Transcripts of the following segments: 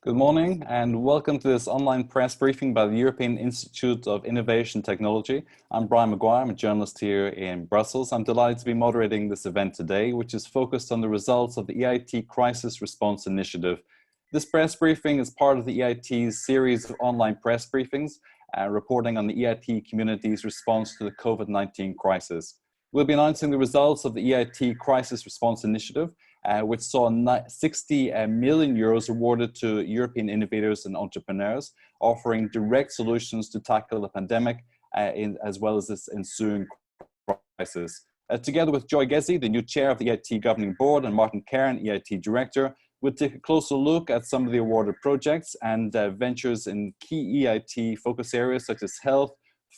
Good morning and welcome to this online press briefing by the European Institute of Innovation Technology. I'm Brian Maguire, I'm a journalist here in Brussels. I'm delighted to be moderating this event today, which is focused on the results of the EIT Crisis Response Initiative. This press briefing is part of the EIT's series of online press briefings, reporting on the EIT community's response to the COVID-19 crisis. We'll be announcing the results of the EIT Crisis Response Initiative, which saw 60 million euros awarded to European innovators and entrepreneurs, offering direct solutions to tackle the pandemic as well as this ensuing crisis. Together with Gioia Ghezzi, the new chair of the EIT Governing Board, and Martin Kern, EIT Director, we'll take a closer look at some of the awarded projects and ventures in key EIT focus areas such as health,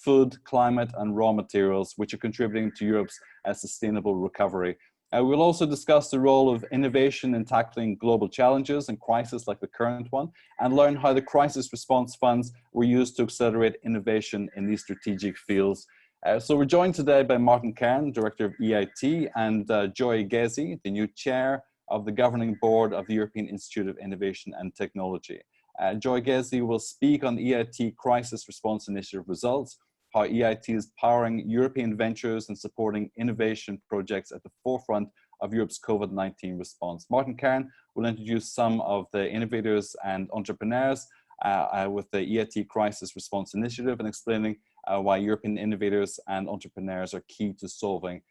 food, climate, and raw materials, which are contributing to Europe's sustainable recovery. We'll also discuss the role of innovation in tackling global challenges and crises like the current one, and learn how the crisis response funds were used to accelerate innovation in these strategic fields. So we're joined today by Martin Kern, Director of EIT, and Gioia Ghezzi, the new Chair of the Governing Board of the European Institute of Innovation and Technology. Gioia Ghezzi will speak on the EIT Crisis Response Initiative results, how EIT is powering European ventures and supporting innovation projects at the forefront of Europe's COVID-19 response. Martin Kern will introduce some of the innovators and entrepreneurs with the EIT Crisis Response Initiative and explaining why European innovators and entrepreneurs are key to solving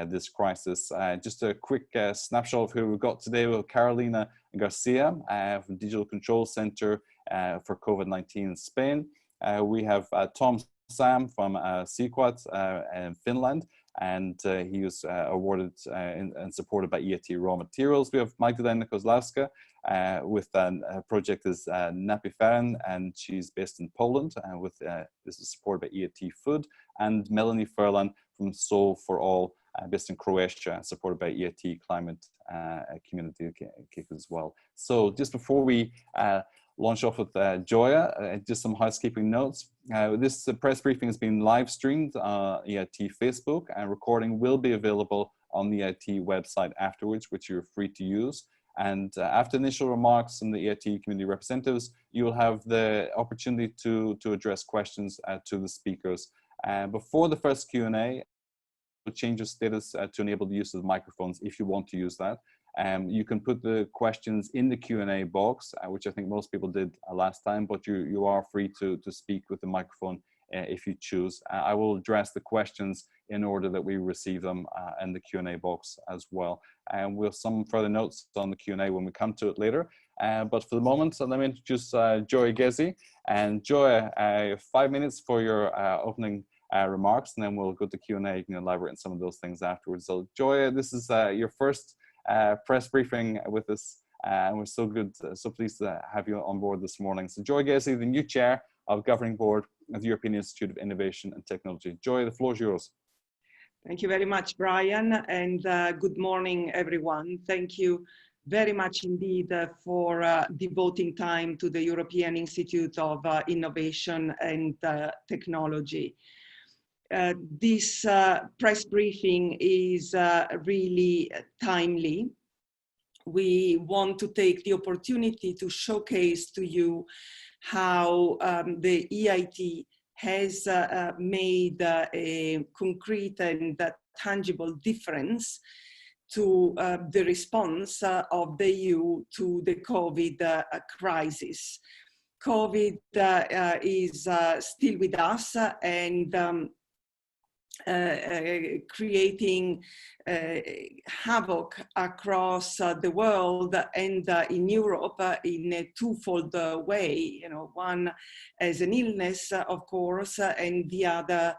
this crisis. Just a quick snapshot of who we've got today. We have Carolina Garcia from Digital Control Center for COVID-19 in Spain. We have Tom Sam from Sequat in Finland, and he was awarded and supported by EIT Raw Materials. We have Magdalena Kozlowska with a project is Napiferin, and she's based in Poland, and this is supported by EIT Food, and Melanie Furlan from Soul for All, based in Croatia, supported by EIT Climate Community as well. So just before we launch off with Gioia, just some housekeeping notes. This press briefing has been live streamed on EIT Facebook, and recording will be available on the EIT website afterwards, which you're free to use. And after initial remarks from the EIT community representatives, you will have the opportunity to address questions to the speakers. Before the first Q&A, we'll change your status to enable the use of the microphones if you want to use that. You can put the questions in the Q&A box, which I think most people did last time, but you are free to speak with the microphone if you choose. I will address the questions in order that we receive them in the Q&A box as well. And we'll have some further notes on the Q&A when we come to it later. But for the moment, let me introduce Gioia Ghezzi. And Gioia, 5 minutes for your opening remarks, and then we'll go to Q&A. You can elaborate on some of those things afterwards. So Gioia, this is your first press briefing with us, and we're so pleased to have you on board this morning. So Gioia Ghezzi, the new chair of Governing Board of the European Institute of Innovation and Technology. Gioia, the floor is yours. Thank you very much, Brian, and good morning, everyone. Thank you very much indeed for devoting time to the European Institute of Innovation and Technology. This press briefing is really timely. We want to take the opportunity to showcase to you how the EIT has made a concrete and tangible difference to the response of the EU to the COVID crisis. COVID is still with us and creating havoc across the world and in Europe in a twofold way. One as an illness, of course, and the other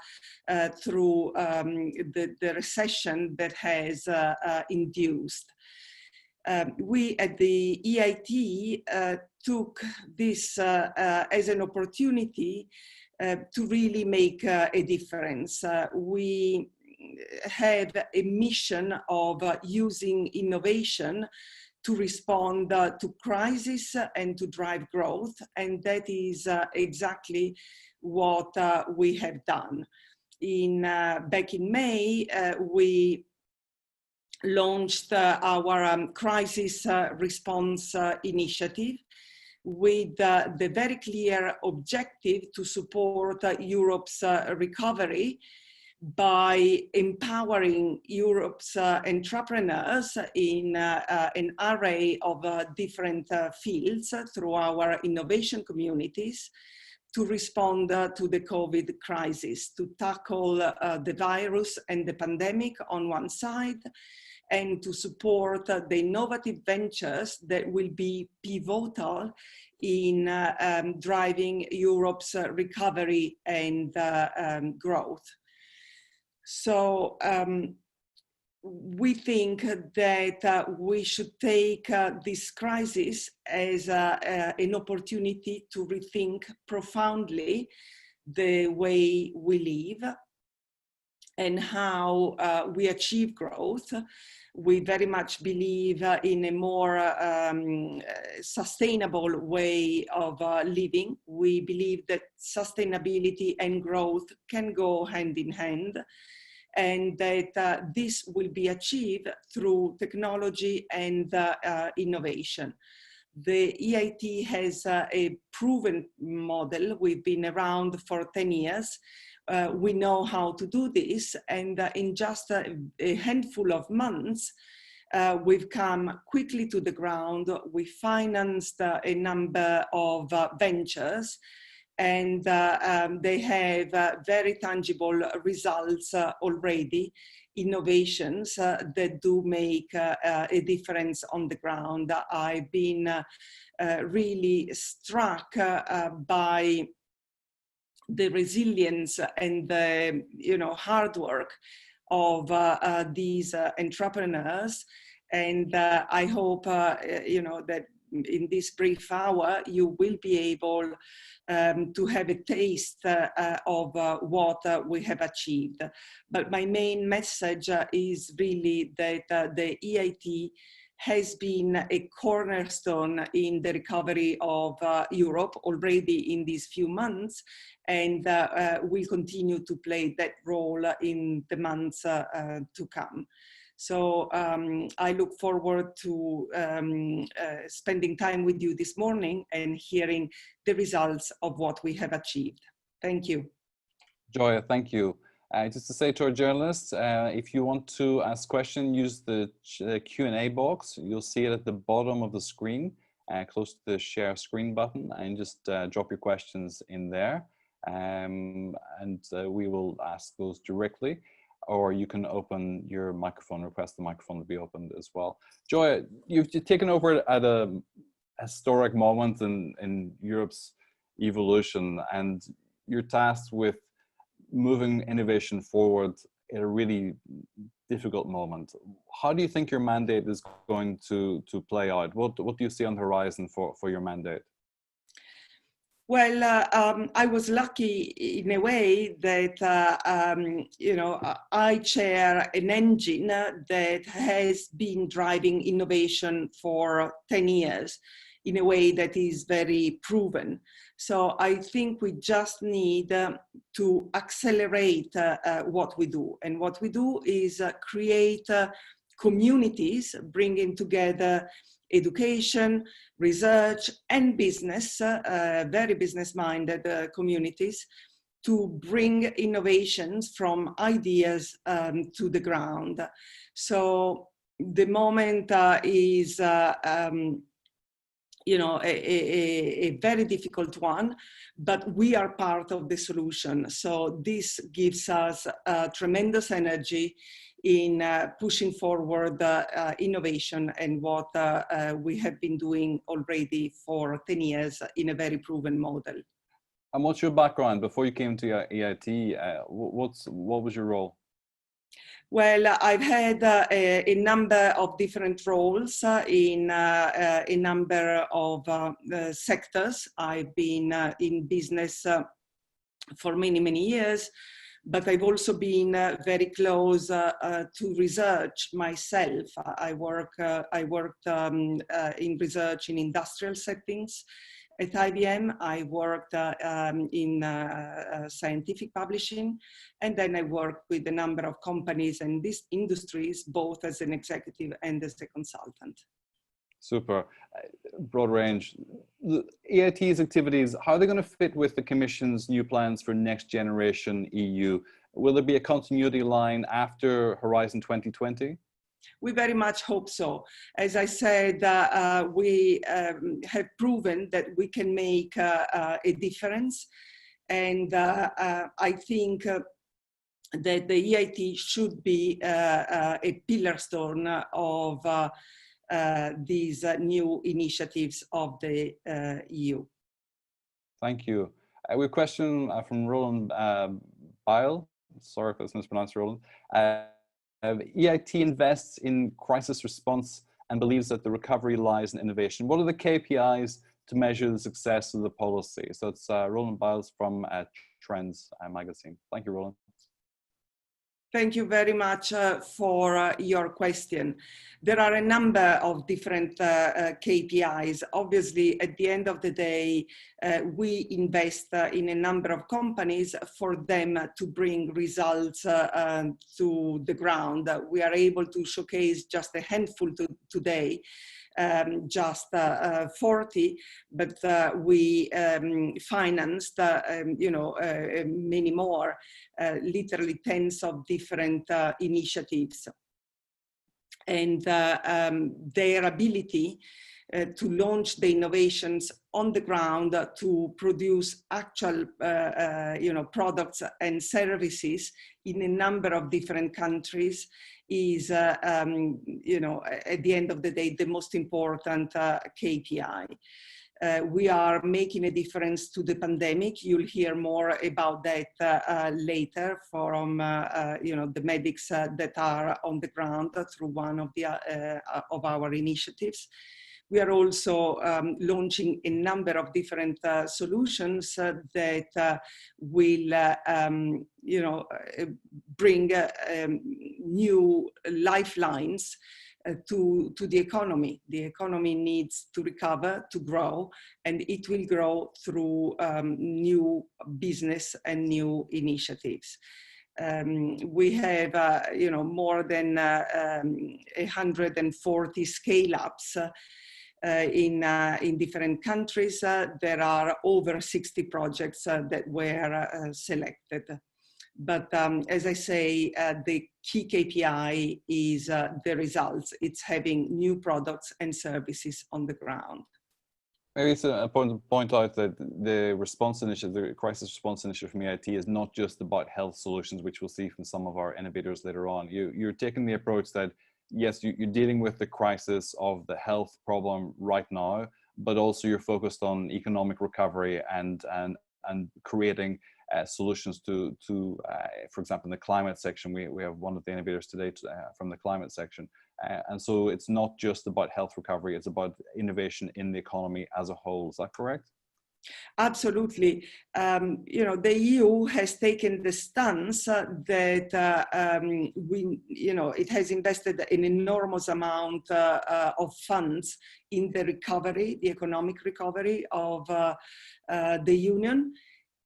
through the recession that has induced. We at the EIT took this as an opportunity to really make a difference. We have a mission of using innovation to respond to crisis and to drive growth, and that is exactly what we have done. Back in May, we launched our crisis response initiative, with the very clear objective to support Europe's recovery by empowering Europe's entrepreneurs in an array of different fields through our innovation communities to respond to the COVID crisis, to tackle the virus and the pandemic on one side, and to support the innovative ventures that will be pivotal in driving Europe's recovery and growth. So we think that we should take this crisis as an opportunity to rethink profoundly the way we live and how we achieve growth. We very much believe in a more sustainable way of living. We believe that sustainability and growth can go hand in hand, and that this will be achieved through technology and innovation. The EIT has a proven model. We've been around for 10 years. We know how to do this, and in just a handful of months, we've come quickly to the ground. We financed a number of ventures, and they have very tangible results already, innovations that do make a difference on the ground. I've been really struck by the resilience and the hard work of these entrepreneurs, and I hope that in this brief hour you will be able to have a taste of what we have achieved. But my main message is really that the EIT has been a cornerstone in the recovery of Europe already in these few months, and will continue to play that role in the months to come. So I look forward to spending time with you this morning and hearing the results of what we have achieved. Thank you. Gioia, thank you. Just to say to our journalists, if you want to ask questions, use the Q&A box. You'll see it at the bottom of the screen, close to the share screen button, and just drop your questions in there. And we will ask those directly, or you can open your microphone, request the microphone to be opened as well. Gioia, you've taken over at a historic moment in Europe's evolution, and you're tasked with moving innovation forward at a really difficult moment. How do you think your mandate is going to play out? What do you see on the horizon for your mandate? Well, I was lucky in a way that, I chair an engine that has been driving innovation for 10 years in a way that is very proven. So I think we just need to accelerate what we do. And what we do is create communities, bringing together education, research, and business, very business-minded communities, to bring innovations from ideas to the ground. So the moment is a very difficult one, but we are part of the solution. So this gives us tremendous energy in pushing forward innovation and what we have been doing already for 10 years in a very proven model. And what's your background before you came to EIT? What was your role? Well, I've had a number of different roles in a number of sectors. I've been in business for many, many years, but I've also been very close to research myself. I worked in research in industrial settings. At IBM, I worked in scientific publishing, and then I worked with a number of companies and these industries, both as an executive and as a consultant. Super. Broad range. The EIT's activities, how are they going to fit with the Commission's new plans for Next Generation EU? Will there be a continuity line after Horizon 2020? We very much hope so. As I said, we have proven that we can make a difference. And I think that the EIT should be a pillar stone of these new initiatives of the EU. Thank you. We have a question from Roland Bile. Sorry if it's mispronounced, Roland. EIT invests in crisis response and believes that the recovery lies in innovation. What are the KPIs to measure the success of the policy? So it's Roland Biles from Trends magazine. Thank you, Roland. Thank you very much for your question. There are a number of different KPIs. Obviously, at the end of the day, we invest in a number of companies for them to bring results to the ground. We are able to showcase just a handful today. Just 40, but we financed, many more, literally tens of different initiatives. And their ability to launch the innovations on the ground to produce actual, products and services in a number of different countries is, at the end of the day, the most important KPI. We are making a difference to the pandemic. You'll hear more about that later from, the medics that are on the ground through one of the of our initiatives. We are also launching a number of different solutions that will, bring new lifelines to the economy. The economy needs to recover, to grow, and it will grow through new business and new initiatives. We have, more than 140 scale-ups in different countries. There are over 60 projects that were selected. But as I say, the key KPI is the results. It's having new products and services on the ground. Maybe it's important to point out that the response initiative, the crisis response initiative from EIT is not just about health solutions, which we'll see from some of our innovators later on. You're taking the approach that, yes, you're dealing with the crisis of the health problem right now, but also you're focused on economic recovery and creating solutions to for example, in the climate section, we have one of the innovators today from the climate section. And so it's not just about health recovery, it's about innovation in the economy as a whole. Is that correct? Absolutely. The EU has taken the stance that it has invested an enormous amount of funds in the recovery, the economic recovery of the Union.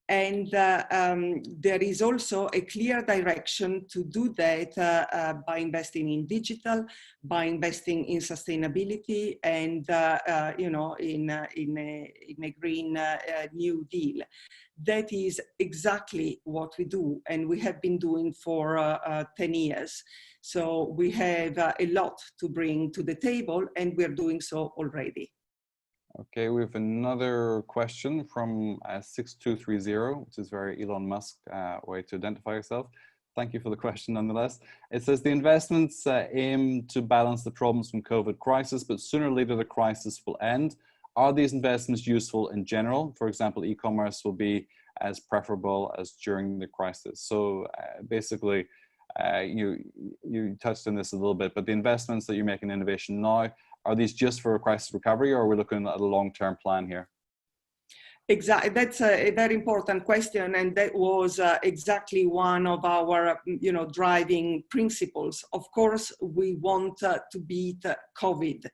And there is also a clear direction to do that by investing in digital, by investing in sustainability, and in a Green New Deal. That is exactly what we do, and we have been doing for 10 years. So we have a lot to bring to the table, and we're doing so already. Okay, we have another question from 6230, which is very Elon Musk way to identify yourself. Thank you for the question nonetheless. It says the investments aim to balance the problems from COVID crisis, but sooner or later the crisis will end. Are these investments useful in general? For example, e-commerce will be as preferable as during the crisis. So basically, you touched on this a little bit, but the investments that you make in innovation now, are these just for crisis recovery, or are we looking at a long-term plan here? Exactly, that's a very important question, and that was exactly one of our, driving principles. Of course, we want to beat COVID,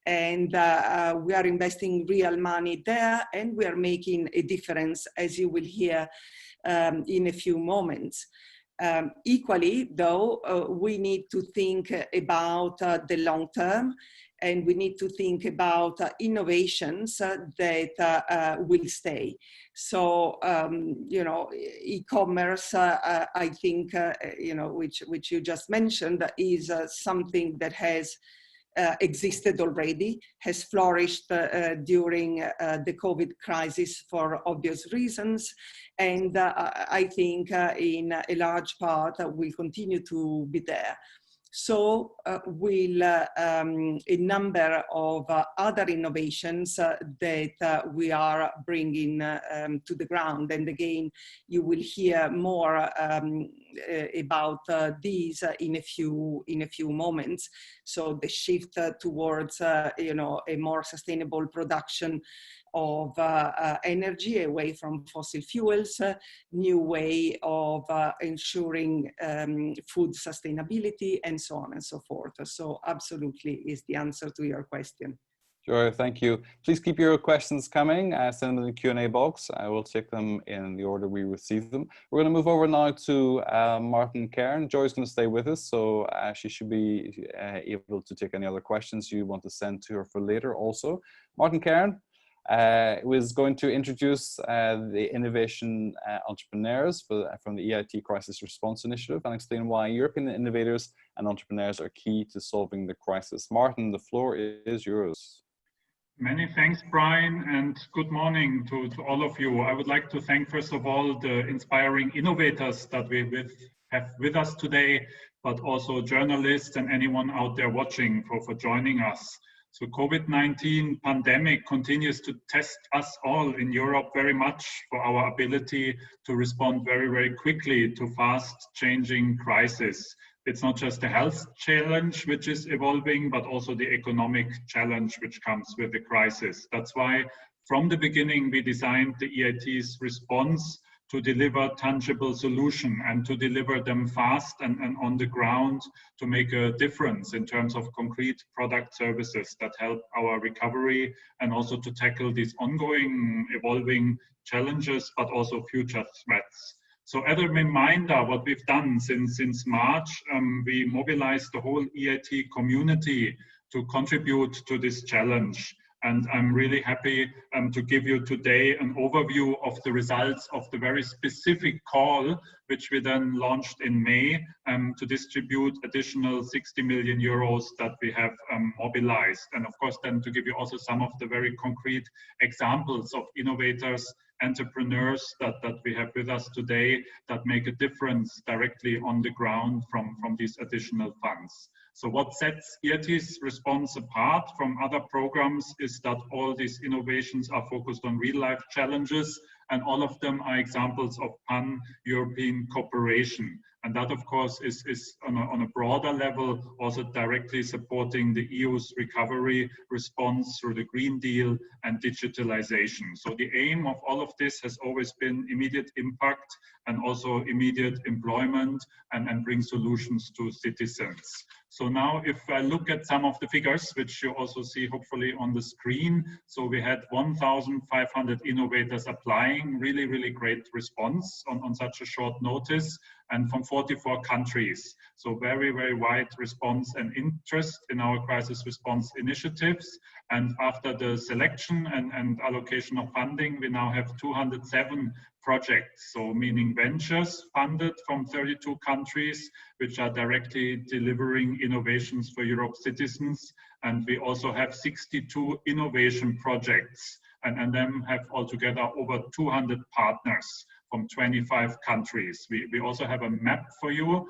and we are investing real money there, and we are making a difference, as you will hear in a few moments. Equally, though, we need to think about the long term, and we need to think about innovations that will stay. So, you know, e-commerce, I think, you know, which you just mentioned, is something that has existed already, has flourished during the COVID crisis for obvious reasons. And I think in a large part will continue to be there. So will a number of other innovations that we are bringing to the ground. And again, you will hear more about these in a few moments. So the shift towards you know, a more sustainable production of energy away from fossil fuels, new way of ensuring food sustainability, and so on and so forth. So absolutely is the answer to your question. Sure, thank you. Please keep your questions coming. Send them in the Q&A box. I will take them in the order we receive them. We're going to move over now to Martin Kern. Joy's going to stay with us, so she should be able to take any other questions you want to send to her for later also. Martin Kern was going to introduce the innovation entrepreneurs from the EIT CrisisResponse initiative and explain why European innovators and entrepreneurs are key to solving the crisis. Martin, the floor is yours. Many thanks, Brian, and good morning to all of you. I would like to thank, first of all, the inspiring innovators that we have with us today, but also journalists and anyone out there watching for joining us. So COVID-19 pandemic continues to test us all in Europe very much for our ability to respond very, very quickly to fast changing crisis. It's not just a health challenge which is evolving, but also the economic challenge which comes with the crisis. That's why from the beginning we designed the EIT's response to deliver tangible solution and to deliver them fast and on the ground to make a difference in terms of concrete product services that help our recovery and also to tackle these ongoing evolving challenges, but also future threats. So as a reminder, what we've done since March, we mobilized the whole EIT community to contribute to this challenge. And I'm really happy to give you today an overview of the results of the very specific call, which we then launched in May to distribute additional 60 million euros that we have mobilized. And of course, then to give you also some of the very concrete examples of innovators, entrepreneurs that we have with us today that make a difference directly on the ground from these additional funds. So what sets EIT's response apart from other programs is that all these innovations are focused on real-life challenges, and all of them are examples of pan-European cooperation. And that, of course, is on a broader level, also directly supporting the EU's recovery response through the Green Deal and digitalization. So the aim of all of this has always been immediate impact and also immediate employment and bring solutions to citizens. So now if I look at some of the figures, which you also see hopefully on the screen, so we had 1,500 innovators applying, really, really great response on such a short notice, and from 44 countries. So very, very wide response and interest in our crisis response initiatives. And after the selection and allocation of funding, we now have 207 projects, so meaning ventures funded from 32 countries, which are directly delivering innovations for Europe's citizens. And we also have 62 innovation projects, and then have altogether over 200 partners from 25 countries. We also have a map for you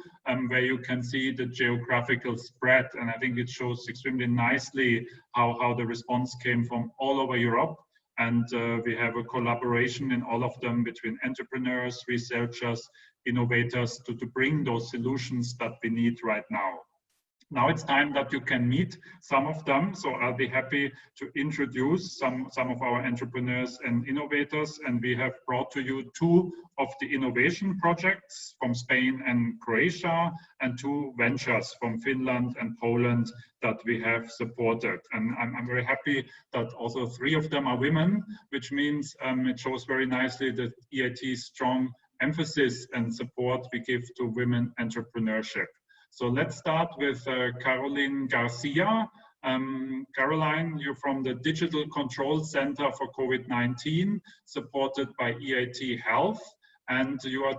where you can see the geographical spread, and I think it shows extremely nicely how the response came from all over Europe. And we have a collaboration in all of them between entrepreneurs, researchers, innovators to bring those solutions that we need right now. Now it's time that you can meet some of them. So I'll be happy to introduce some of our entrepreneurs and innovators. And we have brought to you two of the innovation projects from Spain and Croatia, and two ventures from Finland and Poland that we have supported. And I'm very happy that also three of them are women, which means it shows very nicely that EIT's strong emphasis and support we give to women entrepreneurship. So let's start with Caroline Garcia. Caroline, you're from the Digital Control Center for COVID-19, supported by EIT Health, and you are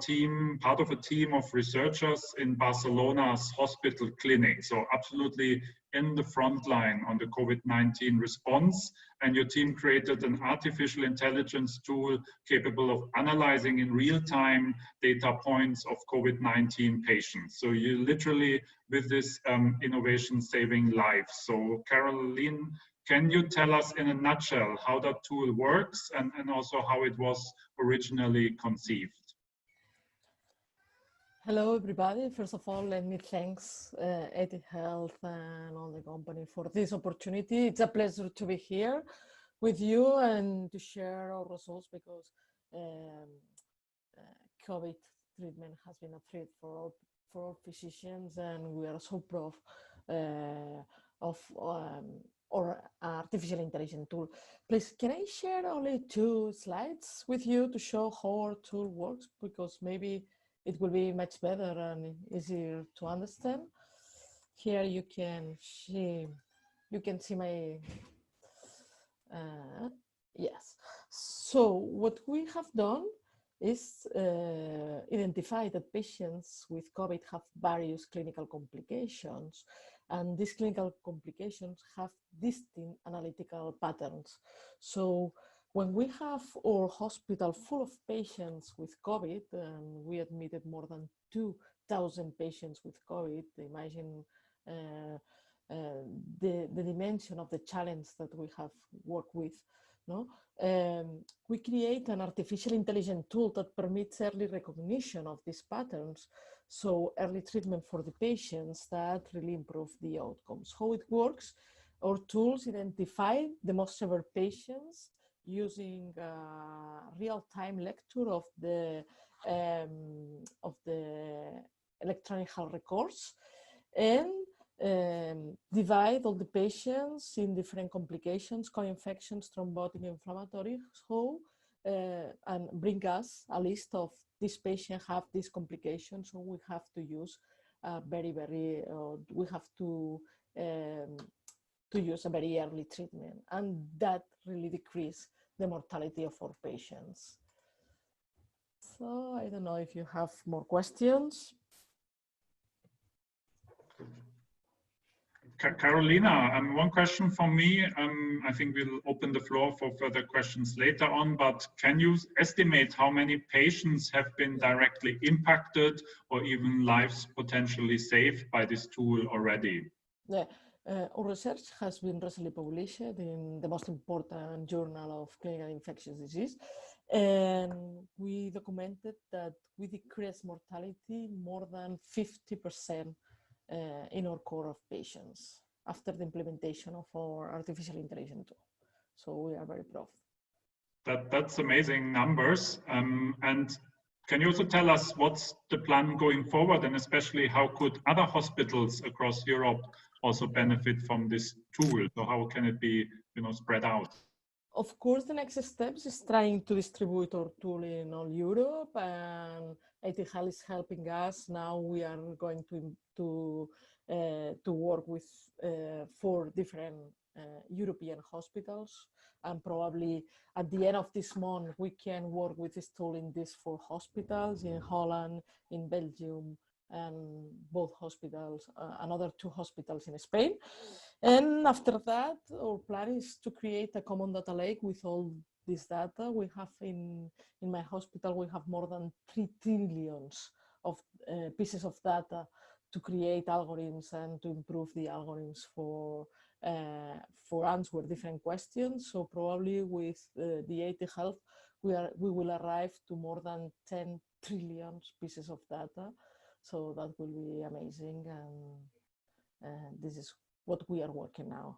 part of a team of researchers in Barcelona's hospital clinic. So absolutely in the front line on the COVID-19 response. And your team created an artificial intelligence tool capable of analyzing in real time data points of COVID-19 patients. So you literally, with this innovation, saving lives. So Caroline, can you tell us in a nutshell how that tool works and also how it was originally conceived? Hello, everybody. First of all, let me thank EIT Health and all the company for this opportunity. It's a pleasure to be here with you and to share our results because COVID treatment has been a threat for all physicians, and we are so proud of our artificial intelligence tool. Please, can I share only 2 slides with you to show how our tool works, because maybe it will be much better and easier to understand. Here you can see my, yes. So what we have done is identify that patients with COVID have various clinical complications, and these clinical complications have distinct analytical patterns. So when we have our hospital full of patients with COVID, and we admitted more than 2,000 patients with COVID, imagine the dimension of the challenge that we have worked with. No? We create an artificial intelligence tool that permits early recognition of these patterns, so early treatment for the patients that really improve the outcomes. How it works, our tools identify the most severe patients using real-time lecture of the electronic health records, and divide all the patients in different complications, co-infections, thrombotic, inflammatory, and bring us a list of these patients have these complications. So we have to use we have to use a very early treatment, and that really decrease the mortality of our patients. So I don't know if you have more questions. Carolina, one question from me. I think we'll open the floor for further questions later on, but can you estimate how many patients have been directly impacted or even lives potentially saved by this tool already? Yeah. Our research has been recently published in the most important journal of clinical infectious disease, and we documented that we decreased mortality more than 50% in our core of patients after the implementation of our artificial intelligence tool. So we are very proud. That's amazing numbers. And can you also tell us what's the plan going forward, and especially how could other hospitals across Europe also benefit from this tool? So how can it be, spread out? Of course, the next steps is trying to distribute our tool in all Europe, and EIT Health is helping us. Now we are going to work with 4 different European hospitals, and probably at the end of this month we can work with this tool in these 4 hospitals in Holland, in Belgium, and both hospitals, another 2 hospitals in Spain. And after that, our plan is to create a common data lake with all this data. We have in my hospital, we have more than 3 trillion of pieces of data to create algorithms and to improve the algorithms for answer different questions. So probably with the EIT Health, we will arrive to more than 10 trillion pieces of data. So that will be amazing, and this is what we are working now.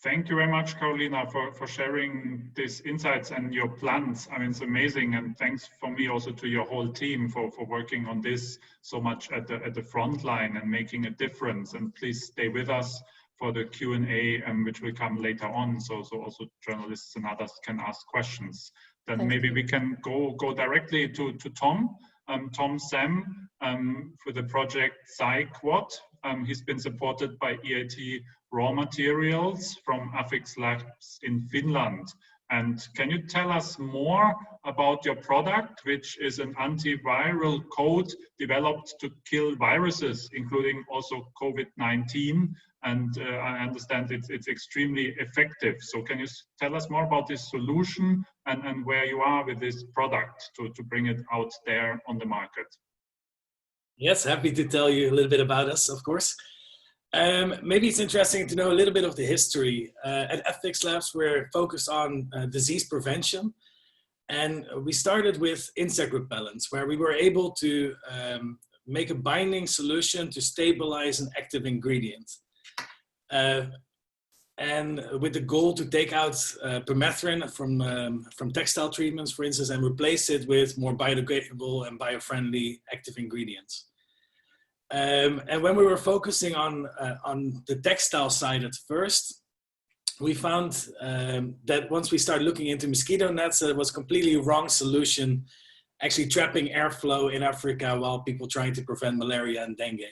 Thank you very much, Carolina, for sharing these insights and your plans. I mean, it's amazing, and thanks from me also to your whole team for working on this so much at the front line and making a difference. And please stay with us for the Q&A, which will come later on, so also journalists and others can ask questions. then maybe we can go directly to Tom. Tom Sam for the project PsyQuad. He's been supported by EIT Raw Materials from Affix Labs in Finland. And can you tell us more about your product, which is an antiviral coat developed to kill viruses, including also COVID-19? And I understand it's extremely effective. So can you tell us more about this solution and where you are with this product to bring it out there on the market? Yes, happy to tell you a little bit about us, of course. Maybe it's interesting to know a little bit of the history. At Affix Labs, we're focused on disease prevention. And we started with insect repellents, where we were able to make a binding solution to stabilize an active ingredient. And with the goal to take out permethrin from textile treatments, for instance, and replace it with more biodegradable and bio-friendly active ingredients. And when we were focusing on the textile side at first, we found that once we started looking into mosquito nets, it was a completely wrong solution, actually trapping airflow in Africa while people trying to prevent malaria and dengue.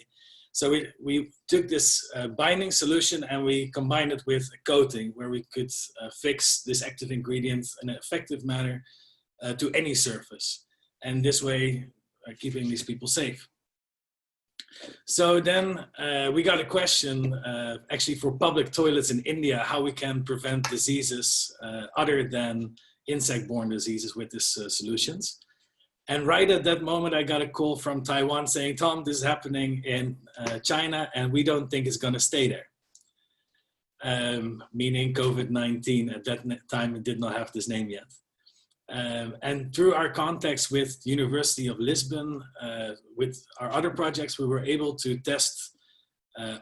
So we took this binding solution and we combined it with a coating where we could fix this active ingredient in an effective manner to any surface. And this way, keeping these people safe. So then we got a question actually for public toilets in India, how we can prevent diseases other than insect-borne diseases with these solutions. And right at that moment, I got a call from Taiwan saying, Tom, this is happening in China and we don't think it's going to stay there. Meaning COVID-19. At that time, it did not have this name yet. And through our contacts with the University of Lisbon, with our other projects, we were able to test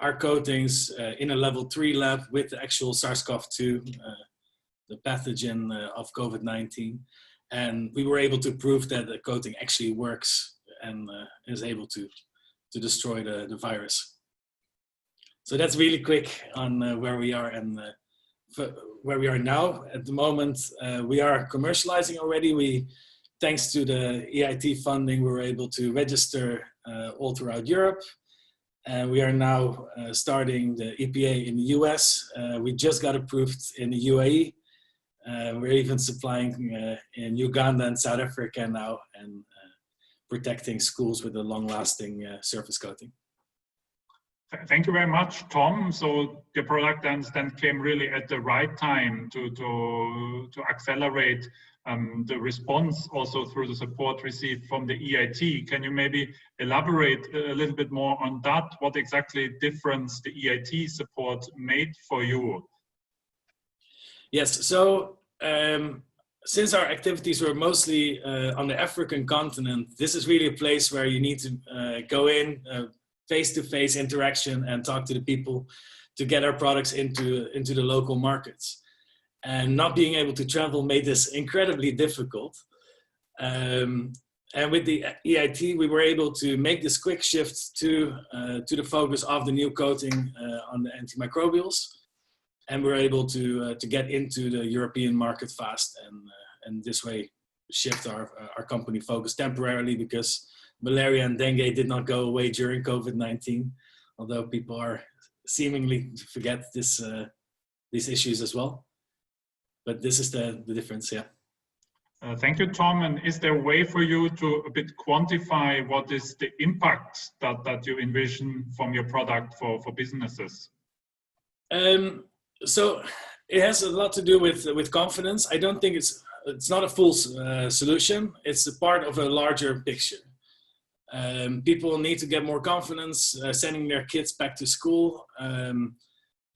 our coatings in a level 3 lab with the actual SARS-CoV-2, the pathogen of COVID-19. And we were able to prove that the coating actually works and is able to destroy the virus. So that's really quick on where we are and where we are now. At the moment, we are commercializing already. Thanks to the EIT funding, we were able to register all throughout Europe. And we are now starting the EPA in the US. We just got approved in the UAE. We're even supplying in Uganda and South Africa now and protecting schools with a long-lasting surface coating. Thank you very much, Tom. So the product, I understand, came really at the right time to accelerate the response also through the support received from the EIT. Can you maybe elaborate a little bit more on that? What exactly difference the EIT support made for you? Yes, so since our activities were mostly on the African continent, this is really a place where you need to go in, face-to-face interaction and talk to the people to get our products into the local markets. And not being able to travel made this incredibly difficult. And with the EIT, we were able to make this quick shift to the focus of the new coating on the antimicrobials. And we're able to get into the European market fast and this way shift our company focus temporarily, because malaria and dengue did not go away during COVID-19, although people are seemingly forget these issues as well. But this is the difference, yeah. Thank you, Tom. And is there a way for you to a bit quantify what is the impact that you envision from your product for businesses? So it has a lot to do with confidence. I don't think it's not a full solution. It's a part of a larger picture. People need to get more confidence sending their kids back to school,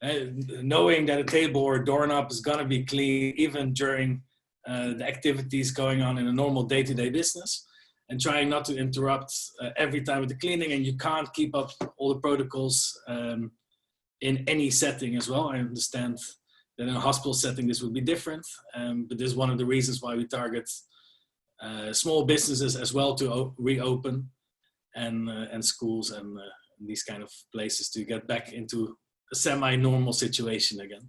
knowing that a table or a doorknob is going to be clean even during the activities going on in a normal day-to-day business, and trying not to interrupt every time with the cleaning. And you can't keep up all the protocols in any setting as well. I understand that in a hospital setting this would be different, but this is one of the reasons why we target small businesses as well to reopen, and schools and these kind of places to get back into a semi-normal situation again.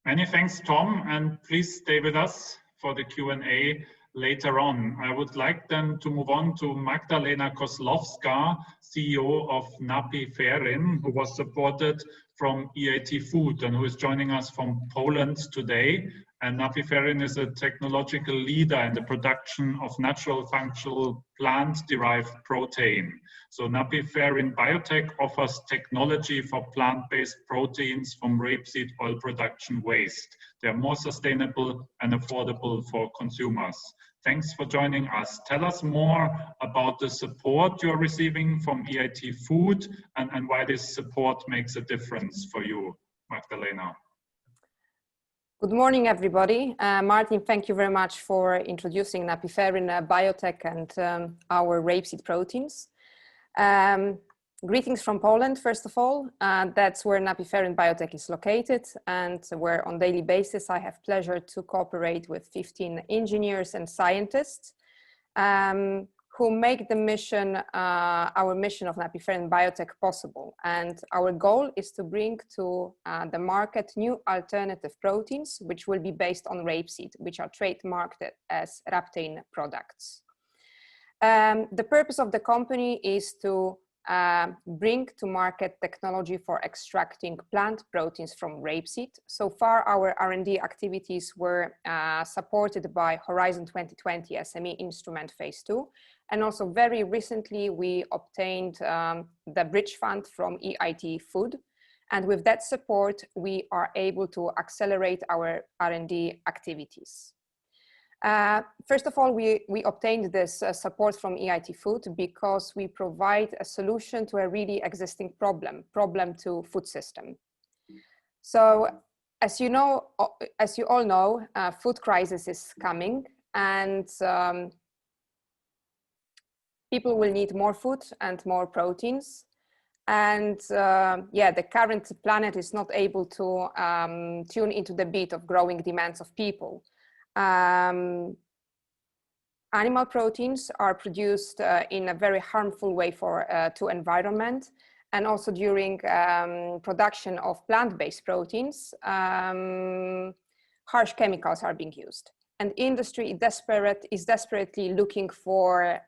Many thanks, Tom, and please stay with us for the Q&A later on. I would like then to move on to Magdalena Kozlowska, CEO of Napiferin, who was supported from EIT Food and who is joining us from Poland today. And Napiferin is a technological leader in the production of natural functional plant-derived protein. So Napiferin Biotech offers technology for plant-based proteins from rapeseed oil production waste. They are more sustainable and affordable for consumers. Thanks for joining us. Tell us more about the support you're receiving from EIT Food and why this support makes a difference for you, Magdalena. Good morning, everybody. Martin, thank you very much for introducing Napiferin Biotech and our rapeseed proteins. Greetings from Poland, first of all. That's where Napiferin Biotech is located and where on daily basis I have pleasure to cooperate with 15 engineers and scientists who make the mission, our mission of Napiferin Biotech possible. And our goal is to bring to the market new alternative proteins, which will be based on rapeseed, which are trademarked as Raptain products. The purpose of the company is to bring to market technology for extracting plant proteins from rapeseed. So far, our R&D activities were supported by Horizon 2020 SME Instrument Phase 2. And also very recently, we obtained the bridge fund from EIT Food. And with that support, we are able to accelerate our R&D activities. First of all, we obtained this support from EIT Food because we provide a solution to a really existing problem to food system. So as you know, as you all know, food crisis is coming and people will need more food and more proteins. And yeah, the current planet is not able to tune into the beat of growing demands of people. Animal proteins are produced in a very harmful way to environment, and also during production of plant-based proteins, harsh chemicals are being used. And industry is desperately looking for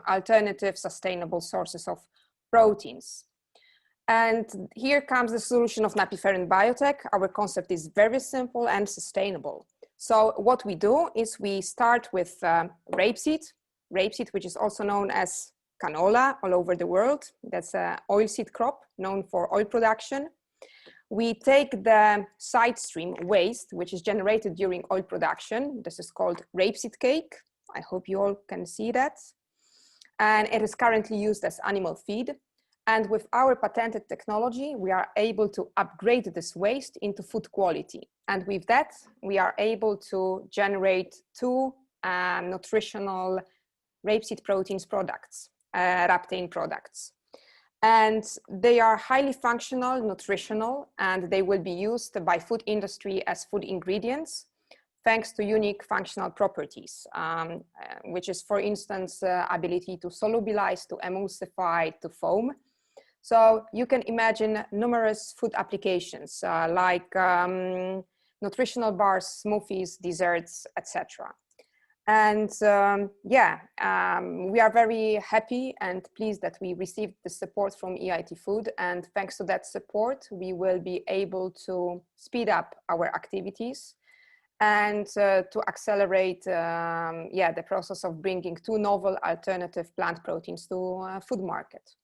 alternative sustainable sources of proteins. And here comes the solution of Napiferin Biotech. Our concept is very simple and sustainable. So what we do is we start with rapeseed, which is also known as canola all over the world. That's an oilseed crop known for oil production. We take the side stream waste, which is generated during oil production. This is called rapeseed cake. I hope you all can see that. And it is currently used as animal feed. And with our patented technology, we are able to upgrade this waste into food quality. And with that, we are able to generate two nutritional rapeseed proteins products, Raptain products. And they are highly functional, nutritional, and they will be used by food industry as food ingredients, thanks to unique functional properties, which is, for instance, ability to solubilize, to emulsify, to foam. So you can imagine numerous food applications like nutritional bars, smoothies, desserts, etc. And yeah, we are very happy and pleased that we received the support from EIT Food. And thanks to that support, we will be able to speed up our activities and to accelerate yeah, the process of bringing two novel alternative plant proteins to food market.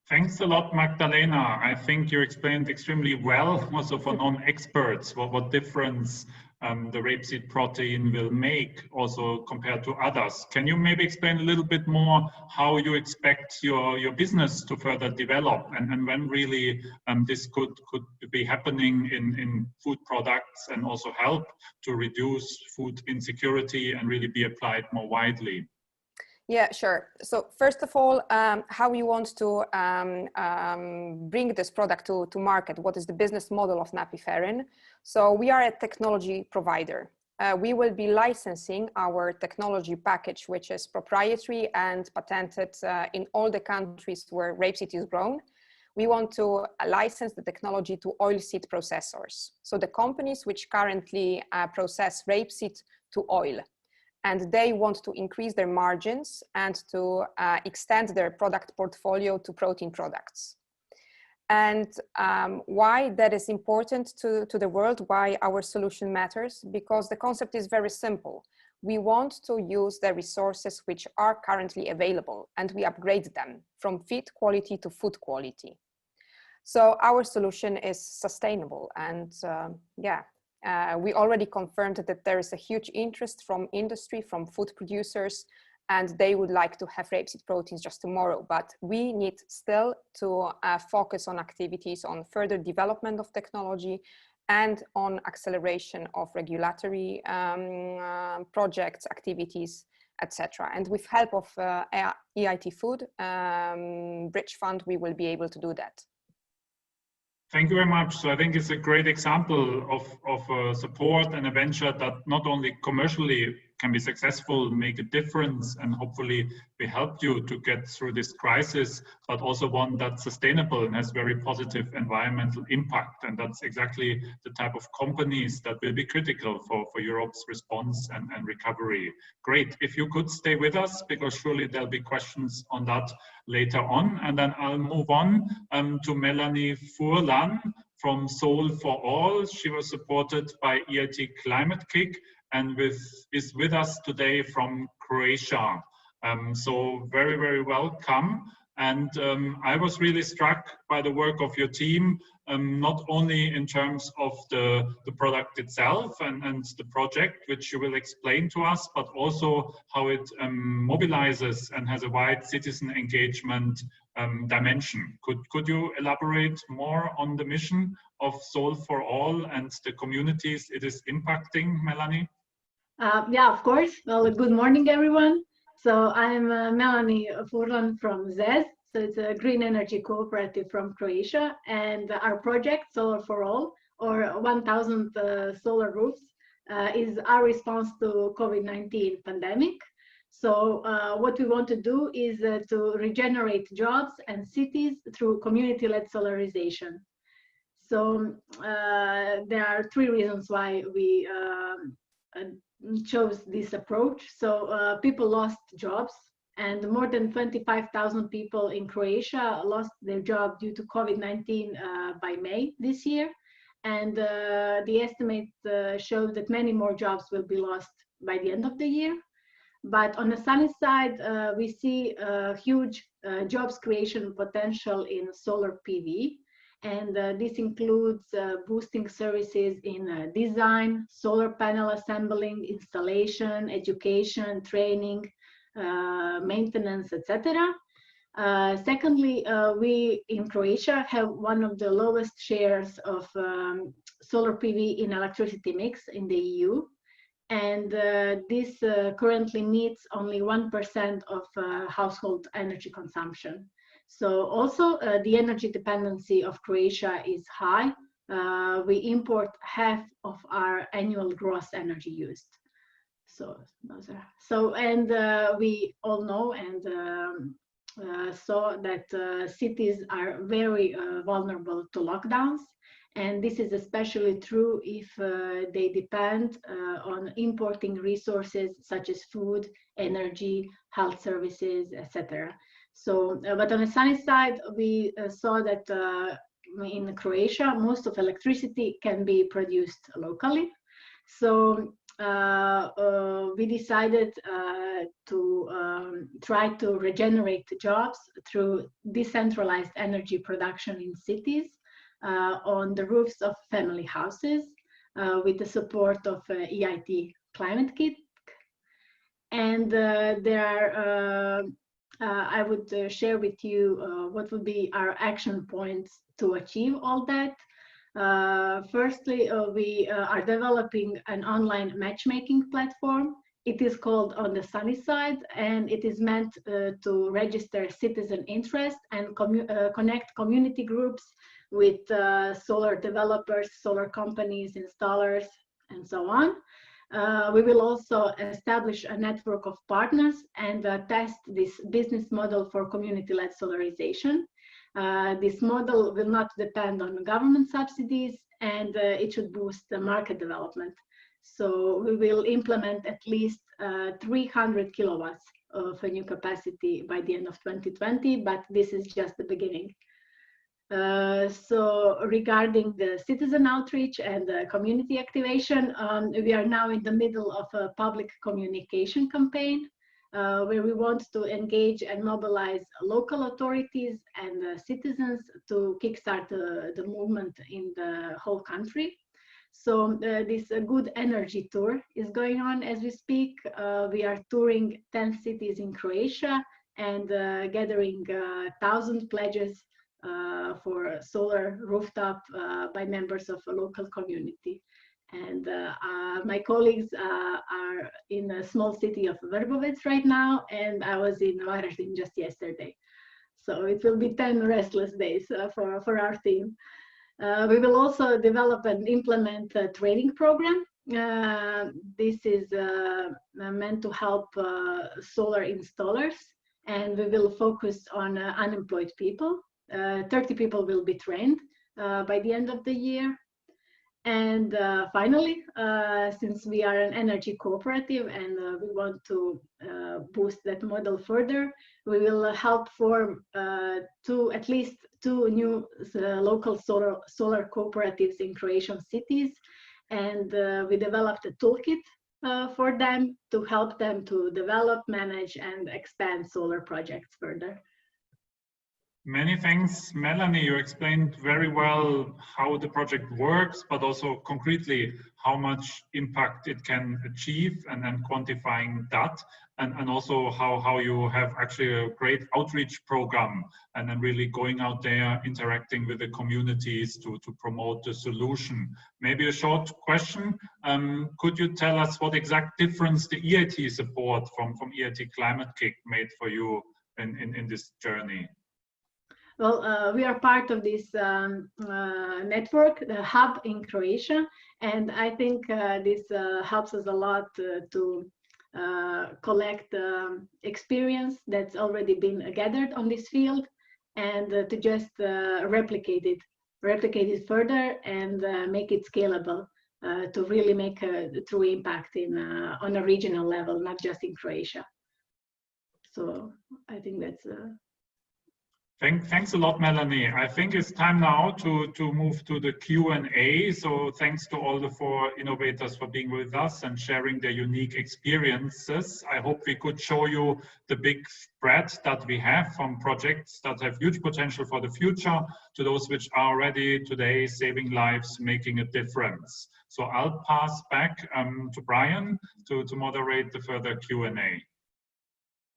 Thanks a lot, Magdalena. I think you explained extremely well, also for non-experts, what difference the rapeseed protein will make also compared to others. Can you maybe explain a little bit more how you expect your business to further develop and when really this could be happening in food products and also help to reduce food insecurity and really be applied more widely? Yeah, sure. So first of all, how we want to bring this product to market, what is the business model of Napiferin? So we are a technology provider. We will be licensing our technology package, which is proprietary and patented in all the countries where rapeseed is grown. we want to license the technology to oilseed processors. So the companies which currently process rapeseed to oil, and they want to increase their margins and to extend their product portfolio to protein products. And why that is important to the world, why our solution matters, because the concept is very simple. We want to use the resources which are currently available, and we upgrade them from feed quality to food quality. So our solution is sustainable, and we already confirmed that there is a huge interest from industry, from food producers, and they would like to have rapeseed proteins just tomorrow. But we need still to focus on activities on further development of technology and on acceleration of regulatory projects, activities, etc. And with help of EIT Food Bridge Fund, we will be able to do that. Thank you very much. So I think it's a great example of support and a venture that not only commercially can be successful, make a difference, and hopefully we helped you to get through this crisis, but also one that's sustainable and has very positive environmental impact. And that's exactly the type of companies that will be critical for Europe's response and recovery. Great. If you could stay with us, because surely there'll be questions on that later on. And then I'll move on to Melanie Furlan from Soul for All. She was supported by EIT Climate Kick and is with us today from Croatia. So very, very welcome. And I was really struck by the work of your team, not only in terms of the product itself and the project, which you will explain to us, but also how it mobilizes and has a wide citizen engagement dimension. Could you elaborate more on the mission of Soul for All and the communities it is impacting, Melanie? Yeah, of course. Well, good morning, everyone. So I'm Melanie Furlan from Zest. So it's a green energy cooperative from Croatia. And our project, Solar for All, or 1,000 solar roofs, is our response to COVID-19 pandemic. So what we want to do is to regenerate jobs and cities through community-led solarization. So there are three reasons why we chose this approach. So people lost jobs, and more than 25,000 people in Croatia lost their job due to COVID-19 by May this year. And the estimate shows that many more jobs will be lost by the end of the year. But on the sunny side, we see huge jobs creation potential in solar PV. And this includes boosting services in design, solar panel assembling, installation, education, training, maintenance, etc. Secondly, we in Croatia have one of the lowest shares of solar PV in electricity mix in the EU. And this currently meets only 1% of household energy consumption. So also the energy dependency of Croatia is high. We import half of our annual gross energy used. And we all know and saw that cities are very vulnerable to lockdowns. And this is especially true if they depend on importing resources such as food, energy, health services, etc. So, but on the sunny side, we saw that in Croatia, most of electricity can be produced locally. So we decided to try to regenerate jobs through decentralized energy production in cities on the roofs of family houses with the support of EIT Climate Kick. And there are I would share with you what would be our action points to achieve all that. Firstly, we are developing an online matchmaking platform. It is called On the Sunny Side, and it is meant to register citizen interest and connect community groups with solar developers, solar companies, installers, and so on. We will also establish a network of partners and test this business model for community-led solarization. This model will not depend on government subsidies, and it should boost the market development. So we will implement at least 300 kilowatts of a new capacity by the end of 2020, but this is just the beginning. So regarding the citizen outreach and the community activation, we are now in the middle of a public communication campaign where we want to engage and mobilize local authorities and citizens to kickstart the movement in the whole country. So this good energy tour is going on as we speak. We are touring 10 cities in Croatia and gathering 1,000 pledges for solar rooftop by members of a local community. And my colleagues are in a small city of Verbovec right now, and I was in Varaždin just yesterday. So it will be 10 restless days for our team. We will also develop and implement a training program. This is meant to help solar installers, and we will focus on unemployed people. 30 people will be trained by the end of the year. And finally, since we are an energy cooperative and we want to boost that model further, we will help form at least two new local solar cooperatives in Croatian cities. And we developed a toolkit for them to help them to develop, manage, and expand solar projects further. Many thanks, Melanie. You explained very well how the project works, but also concretely how much impact it can achieve, and then quantifying that, and also how you have actually a great outreach program, and then really going out there, interacting with the communities to promote the solution. Maybe a short question. Could you tell us what exact difference the EIT support from EIT Climate Kick made for you in this journey? Well, we are part of this network, the hub in Croatia, and I think this helps us a lot to collect experience that's already been gathered on this field, and to just replicate it further and make it scalable to really make a true impact on a regional level, not just in Croatia. So I think that's Thanks a lot, Melanie. I think it's time now to move to the Q&A. So thanks to all the 4 innovators for being with us and sharing their unique experiences. I hope we could show you the big spread that we have from projects that have huge potential for the future to those which are already today saving lives, making a difference. So I'll pass back to Brian to moderate the further Q&A.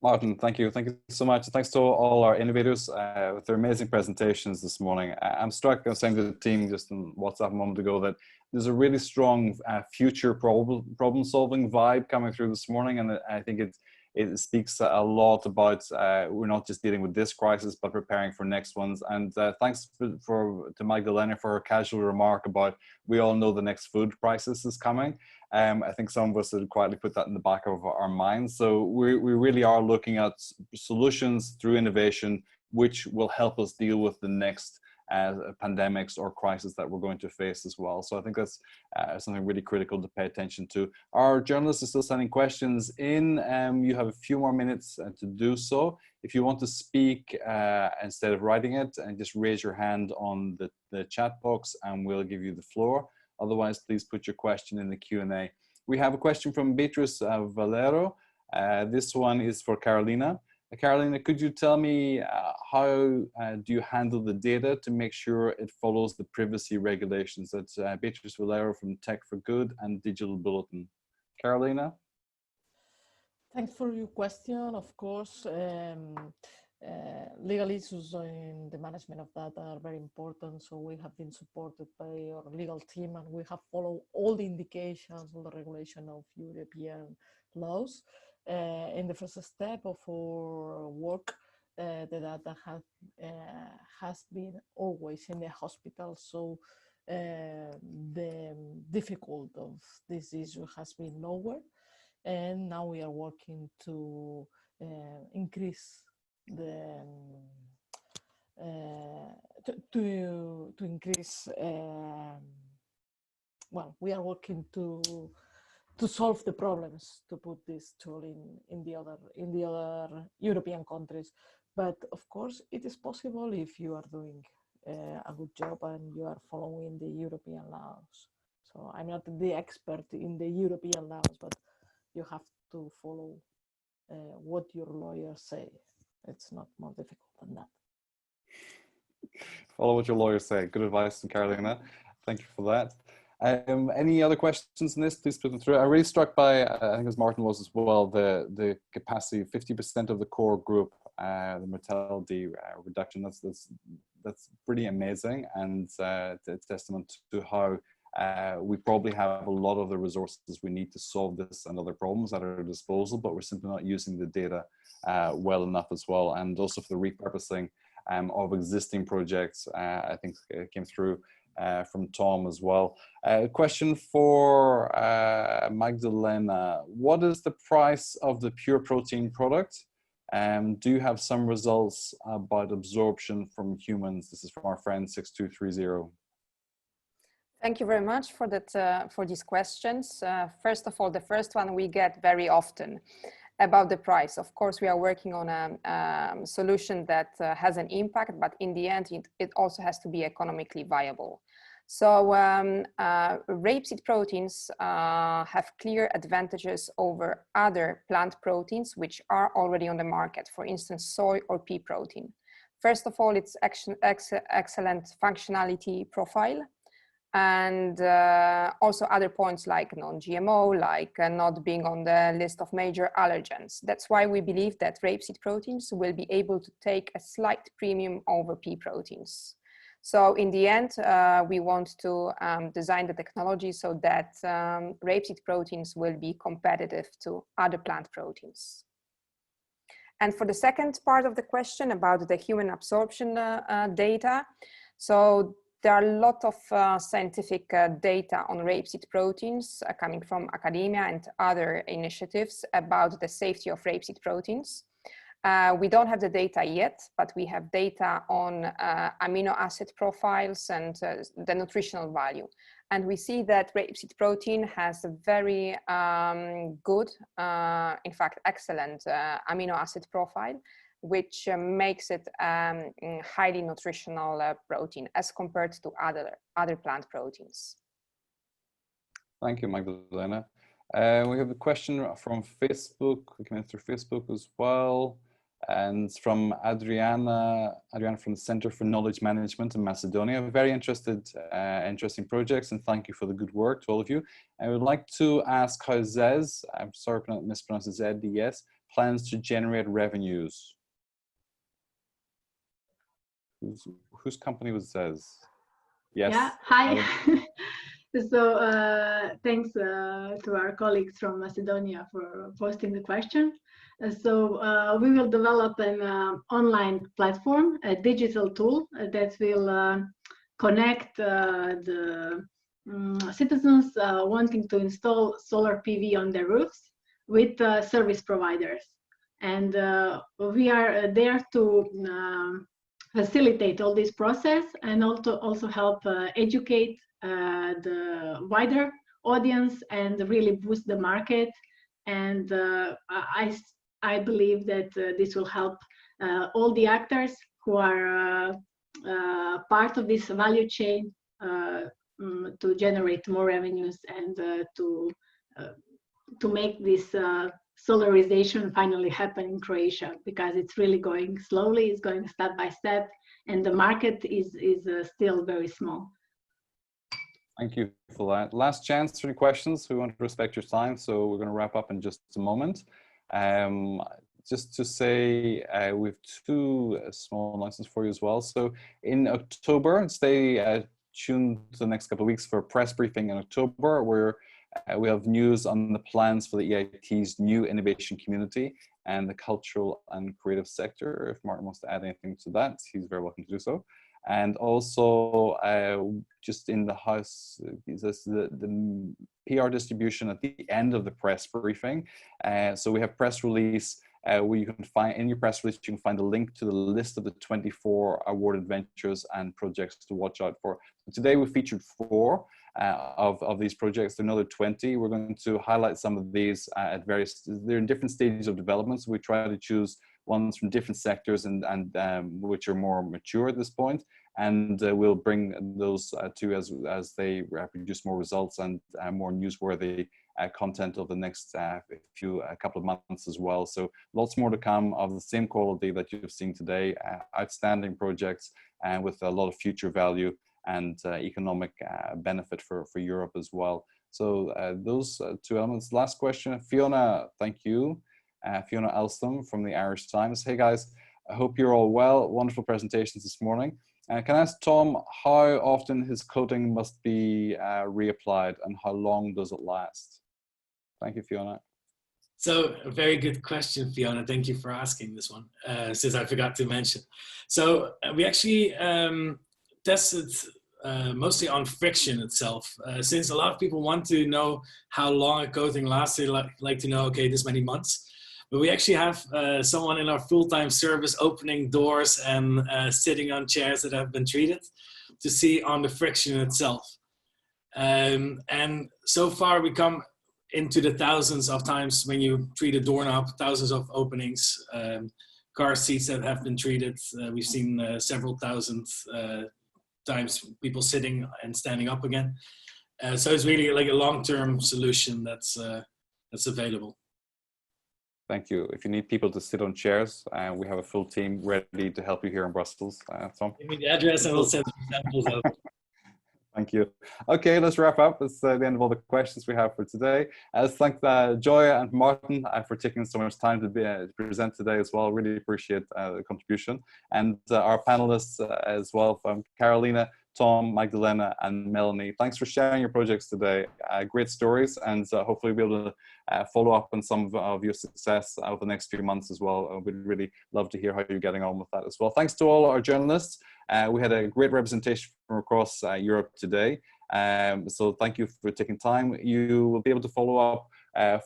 Martin, thank you. Thank you so much. Thanks to all our innovators with their amazing presentations this morning. I'm struck, I was saying to the team just in WhatsApp a moment ago, that there's a really strong future problem-solving vibe coming through this morning, and I think it speaks a lot about we're not just dealing with this crisis, but preparing for next ones. And thanks to Magdalena for her casual remark about we all know the next food crisis is coming. I think some of us would quietly put that in the back of our minds. So we really are looking at solutions through innovation, which will help us deal with the next pandemics or crisis that we're going to face as well. So I think that's something really critical to pay attention to. Our journalists are still sending questions in. You have a few more minutes to do so. If you want to speak instead of writing it, and just raise your hand on the chat box and we'll give you the floor. Otherwise, please put your question in the Q&A. We have a question from Beatrice Valero. This one is for Carolina. Carolina, could you tell me how do you handle the data to make sure it follows the privacy regulations? That's Beatrice Valero from Tech for Good and Digital Bulletin. Carolina? Thanks for your question. Of course, legal issues in the management of data are very important. So we have been supported by our legal team, and we have followed all the indications, all the regulation of European laws. In the first step of our work, the data has been always in the hospital. So the difficulty of this issue has been lower. And now we are working to increase to increase. Well, we are working to solve the problems, to put this tool in the other European countries. But of course, it is possible if you are doing a good job and you are following the European laws. So I'm not the expert in the European laws, but you have to follow what your lawyers say. It's not more difficult than that. Follow what your lawyers say. Good advice, Carolina. Thank you for that. Any other questions in this? Please put them through. I'm really struck by, I think as Martin was as well, the capacity, 50% of the core group, the mortality reduction. That's pretty amazing, and it's a testament to how we probably have a lot of the resources we need to solve this and other problems at our disposal, but we're simply not using the data well enough as well. And also for the repurposing of existing projects, I think it came through from Tom as well. Question for Magdalena. What is the price of the pure protein product? Do you have some results about absorption from humans? This is from our friend 6230. Thank you very much for that, for these questions. First of all, the first one we get very often about the price. Of course, we are working on a solution that has an impact, but in the end, it also has to be economically viable. So rapeseed proteins have clear advantages over other plant proteins which are already on the market, for instance, soy or pea protein. First of all, it's excellent functionality profile, and also other points like non-GMO, like not being on the list of major allergens. That's why we believe that rapeseed proteins will be able to take a slight premium over pea proteins. So in the end, we want to design the technology so that rapeseed proteins will be competitive to other plant proteins. And for the second part of the question about the human absorption data, so there are a lot of scientific data on rapeseed proteins coming from academia and other initiatives about the safety of rapeseed proteins. We don't have the data yet, but we have data on amino acid profiles and the nutritional value. And we see that rapeseed protein has a very good, in fact, excellent amino acid profile, which makes it highly nutritional protein as compared to other plant proteins. Thank you, Magdalena. We have a question from Facebook. We came in through Facebook as well. And from Adriana from the Center for Knowledge Management in Macedonia. Very interesting projects, and thank you for the good work to all of you. I would like to ask how Zest, I'm sorry if I mispronounced ZDS, plans to generate revenues. Whose company was Zest? Yes. Yeah, hi. So thanks to our colleagues from Macedonia for posting the question. So we will develop an online platform, a digital tool that will connect the citizens wanting to install solar PV on their roofs with service providers. And we are there to facilitate all this process and also help educate the wider audience and really boost the market. And I believe that this will help all the actors who are part of this value chain to generate more revenues and to make this solarization finally happen in Croatia, because it's really going slowly, it's going step by step, and the market is still very small. Thank you for that. Last chance for any questions. We want to respect your time, so we're going to wrap up in just a moment. Just to say, we have two small announcements for you as well. So in October, stay tuned to the next couple of weeks for a press briefing in October, where we have news on the plans for the EIT's new innovation community and the cultural and creative sector. If Martin wants to add anything to that, he's very welcome to do so. And also just in the house, the PR distribution at the end of the press briefing. So we have press release where you can find, in your press release, you can find a link to the list of the 24 awarded ventures and projects to watch out for. Today we featured 4 of these projects. There are another 20. We're going to highlight some of these at various, they're in different stages of development, so we try to choose ones from different sectors and which are more mature at this point. And we'll bring those to you as they produce more results and more newsworthy content over the next couple of months as well. So lots more to come of the same quality that you've seen today. Outstanding projects and with a lot of future value and economic benefit for Europe as well. So those 2 elements. Last question, Fiona, thank you. Fiona Elston from the Irish Times. Hey guys, I hope you're all well. Wonderful presentations this morning. Can I ask Tom how often his coating must be reapplied and how long does it last? Thank you, Fiona. So a very good question, Fiona. Thank you for asking this one, since I forgot to mention. So we actually tested mostly on friction itself. Since a lot of people want to know how long a coating lasts, they like to know, okay, this many months. But we actually have someone in our full-time service opening doors and sitting on chairs that have been treated to see on the friction itself. And so far we come into the thousands of times when you treat a doorknob, thousands of openings, car seats that have been treated. We've seen several thousand times people sitting and standing up again. So it's really like a long-term solution that's available. Thank you. If you need people to sit on chairs, we have a full team ready to help you here in Brussels. Tom? Give me the address and we'll send some samples out. Thank you. Okay, let's wrap up. That's the end of all the questions we have for today. Let's thank Gioia and Martin for taking so much time to present today as well. Really appreciate the contribution. And our panelists as well, from Carolina, Tom, Magdalena, and Melanie. Thanks for sharing your projects today. Great stories, and hopefully we'll be able to follow up on some of your success over the next few months as well. We'd really love to hear how you're getting on with that as well. Thanks to all our journalists. We had a great representation from across Europe today. So thank you for taking time. You will be able to follow up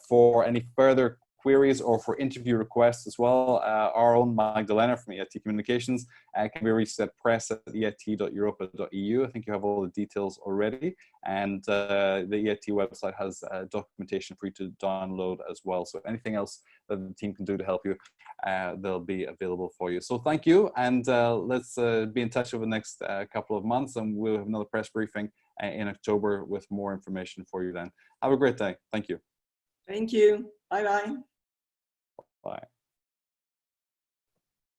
for any further queries or for interview requests as well. Our own Magdalena from EIT Communications can be reached at press@eit.europa.eu. I think you have all the details already. And the EIT website has documentation for you to download as well. So anything else that the team can do to help you, they'll be available for you. So thank you. And let's be in touch over the next couple of months, and we'll have another press briefing in October with more information for you then. Have a great day. Thank you. Thank you. Bye-bye. Bye.